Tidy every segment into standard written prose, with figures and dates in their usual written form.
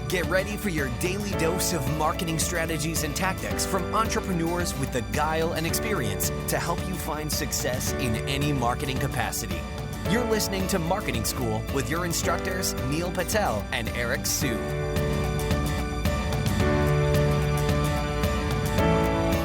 Get ready for your daily dose of marketing strategies and tactics from entrepreneurs with the guile and experience to help you find success in any marketing capacity. You're listening to Marketing School with your instructors, Neil Patel and Eric Su.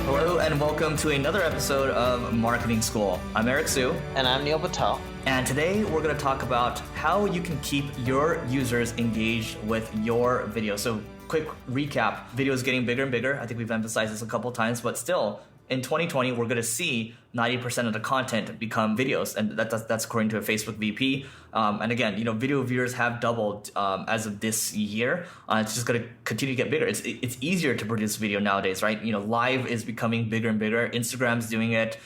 Hello and welcome to another episode of Marketing School. I'm Eric Su. And I'm Neil Patel. And today we're going to talk about how you can keep your users engaged with your video. So quick recap, videos getting bigger and bigger. I think we've emphasized this a couple times, but still in 2020, we're going to see 90% of the content become videos. And that's according to a Facebook VP. And again, video viewers have doubled as of this year. It's just going to continue to get bigger. It's easier to produce video nowadays, right? Live is becoming bigger and bigger. Instagram's doing it.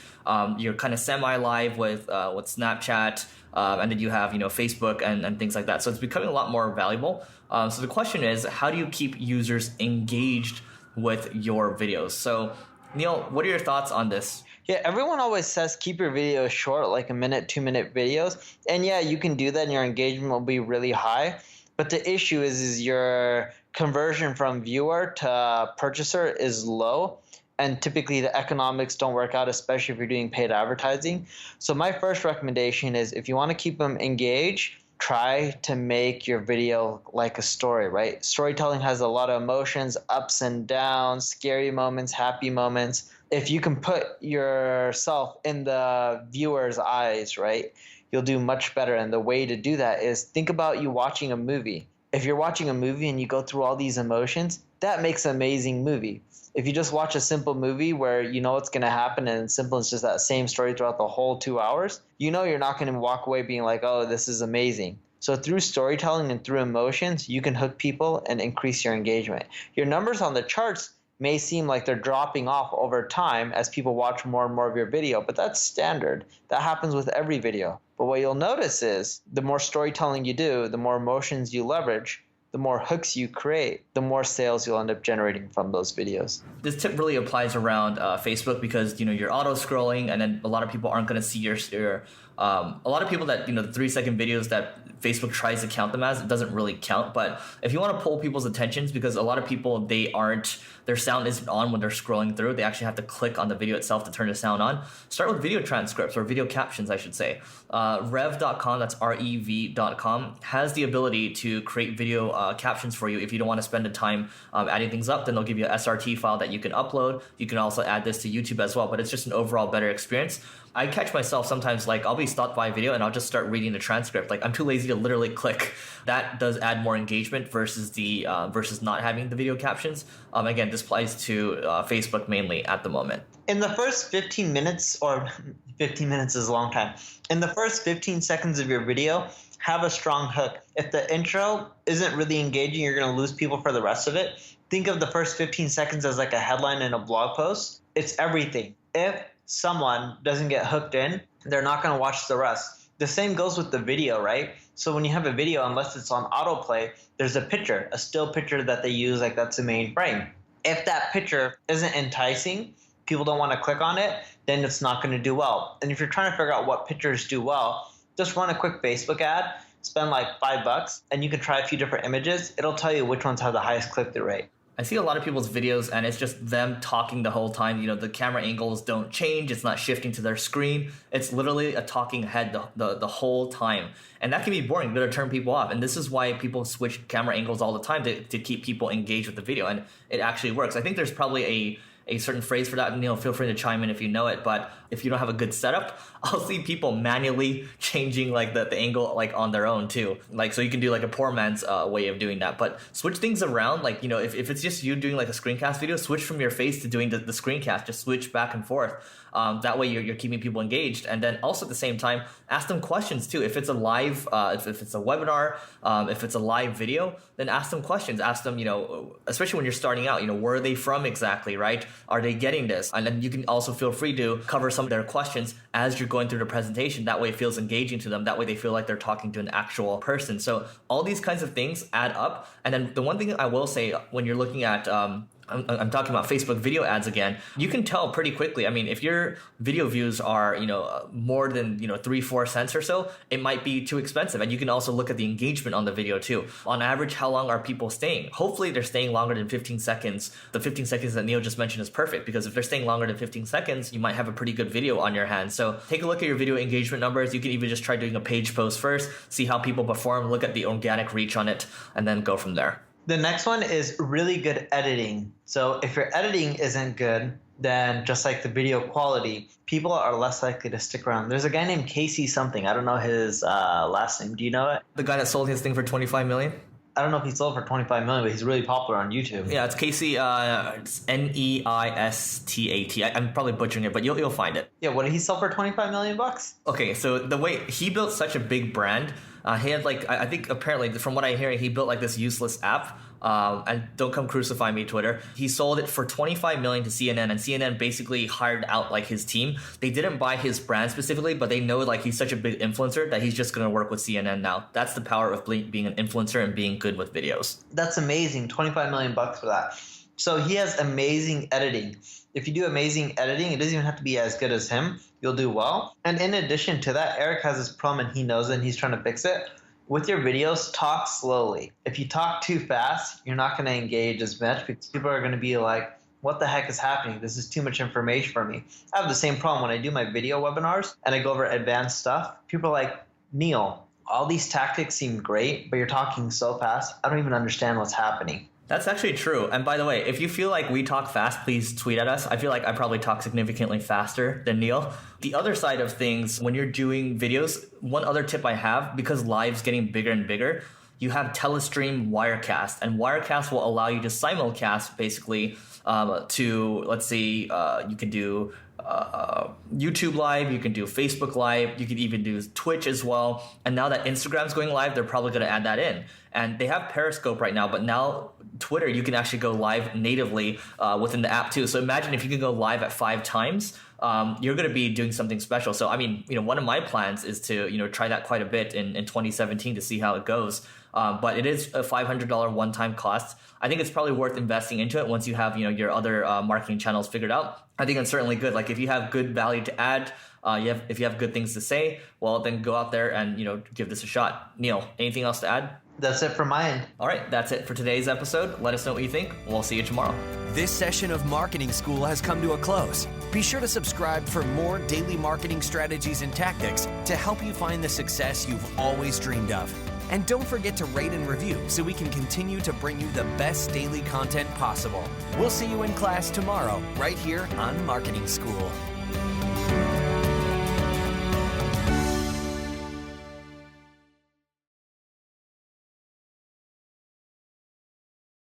You're kind of semi-live with Snapchat, and then you have Facebook and things like that. So it's becoming a lot more valuable. So the question is, how do you keep users engaged with your videos? So Neil, what are your thoughts on this? Yeah, everyone always says keep your videos short, like 1 minute, 2 minute videos. And yeah, you can do that and your engagement will be really high. But the issue is your conversion from viewer to purchaser is low. And typically the economics don't work out, especially if you're doing paid advertising. So my first recommendation is if you want to keep them engaged, try to make your video like a story, right? Storytelling has a lot of emotions, ups and downs, scary moments, happy moments. If you can put yourself in the viewer's eyes, right, you'll do much better. And the way to do that is think about you watching a movie. If you're watching a movie and you go through all these emotions, that makes an amazing movie. If you just watch a simple movie where you know what's going to happen and it's simple, it's just that same story throughout the whole 2 hours, you're not going to walk away being like, oh, this is amazing. So through storytelling and through emotions, you can hook people and increase your engagement. Your numbers on the charts may seem like they're dropping off over time as people watch more and more of your video, but that's standard. That happens with every video. But what you'll notice is the more storytelling you do, the more emotions you leverage, the more hooks you create, the more sales you'll end up generating from those videos. This tip really applies around Facebook because you're auto scrolling, and then a lot of people aren't going to see your a lot of people that the 3-second videos that Facebook tries to count them as, it doesn't really count. But if you want to pull people's attentions, because a lot of people, their sound isn't on when they're scrolling through, they actually have to click on the video itself to turn the sound on. Start with video transcripts or video captions, I should say. Rev.com, that's REV.com, has the ability to create video captions for you. If you don't want to spend the time adding things up, then they'll give you an SRT file that you can upload. You can also add this to YouTube as well, but it's just an overall better experience. I catch myself sometimes, like I'll be stopped by a video and I'll just start reading the transcript. Like I'm too lazy to literally click. That does add more engagement versus not having the video captions. Again, this applies to Facebook mainly at the moment. In the first 15 minutes, or 15 minutes is a long time. In the first 15 seconds of your video, have a strong hook. If the intro isn't really engaging, you're going to lose people for the rest of it. Think of the first 15 seconds as like a headline in a blog post. It's everything. If someone doesn't get hooked in, they're not going to watch the rest. The same goes with the video, right? So when you have a video, unless it's on autoplay, there's a picture, a still picture that they use, like that's the main frame. If that picture isn't enticing, people don't want to click on it, then it's not going to do well. And if you're trying to figure out what pictures do well, just run a quick Facebook ad, spend like $5, and you can try a few different images. It'll tell you which ones have the highest click-through rate. I see a lot of people's videos and it's just them talking the whole time. The camera angles don't change. It's not shifting to their screen. It's literally a talking head the whole time. And that can be boring. It'll turn people off. And this is why people switch camera angles all the time to keep people engaged with the video. And it actually works. I think there's probably a certain phrase for that. Feel free to chime in if you know it. But if you don't have a good setup, I'll see people manually changing like the angle like on their own too. Like, so you can do like a poor man's way of doing that. But switch things around. Like, if it's just you doing like a screencast video, switch from your face to doing the screencast. Just switch back and forth. That way you're keeping people engaged. And then also at the same time, ask them questions too. If it's a live, if it's a webinar, if it's a live video, then ask them questions. Ask them, especially when you're starting out, where are they from exactly, right? Are they getting this? And then you can also feel free to cover some of their questions as you're going through the presentation. That way it feels engaging to them. That way they feel like they're talking to an actual person. So all these kinds of things add up. And then the one thing I will say when you're looking at I'm talking about Facebook video ads again, you can tell pretty quickly. I mean, if your video views are, more than, 3-4 cents or so, it might be too expensive. And you can also look at the engagement on the video too. On average, how long are people staying? Hopefully they're staying longer than 15 seconds. The 15 seconds that Neil just mentioned is perfect, because if they're staying longer than 15 seconds, you might have a pretty good video on your hands. So take a look at your video engagement numbers. You can even just try doing a page post first, see how people perform, look at the organic reach on it, and then go from there. The next one is really good editing. So if your editing isn't good, then just like the video quality, people are less likely to stick around. There's a guy named Casey something. I don't know his last name. Do you know it? The guy that sold his thing for 25 million? I don't know if he sold for 25 million, but he's really popular on YouTube. Yeah, it's Casey, it's Neistat. I'm probably butchering it, but you'll find it. Yeah, what did he sell for 25 million bucks? Okay, so the way he built such a big brand, he had I think apparently from what I hear, he built this useless app. And don't come crucify me, Twitter. He sold it for $25 million to CNN, and CNN basically hired out his team. They didn't buy his brand specifically, but they know he's such a big influencer that he's just gonna work with CNN now. That's the power of being an influencer and being good with videos. That's amazing. 25 million bucks for that. So he has amazing editing. If you do amazing editing, it doesn't even have to be as good as him. You'll do well. And in addition to that, Eric has this problem and he knows it and he's trying to fix it. With your videos, talk slowly. If you talk too fast, you're not going to engage as much because people are going to be like, what the heck is happening? This is too much information for me. I have the same problem when I do my video webinars and I go over advanced stuff. People are like, Neil, all these tactics seem great, but you're talking so fast, I don't even understand what's happening. That's actually true. And by the way, if you feel like we talk fast, please tweet at us. I feel like I probably talk significantly faster than Neil. The other side of things, when you're doing videos, one other tip I have, because live's getting bigger and bigger, you have Telestream Wirecast. And Wirecast will allow you to simulcast basically to, let's say, you can do YouTube Live, you can do Facebook Live, you can even do Twitch as well. And now that Instagram's going live, they're probably going to add that in. And they have Periscope right now, but now Twitter, you can actually go live natively within the app too. So imagine if you can go live at 5 times, you're going to be doing something special. So, I mean, one of my plans is to, try that quite a bit in 2017 to see how it goes. But it is a $500 one-time cost. I think it's probably worth investing into it once you have, your other marketing channels figured out. I think it's certainly good. If you have good value to add, if you have good things to say, well, then go out there and, give this a shot. Neil, anything else to add? That's it from my end. All right, that's it for today's episode. Let us know what you think. We'll see you tomorrow. This session of Marketing School has come to a close. Be sure to subscribe for more daily marketing strategies and tactics to help you find the success you've always dreamed of. And don't forget to rate and review so we can continue to bring you the best daily content possible. We'll see you in class tomorrow, right here on Marketing School.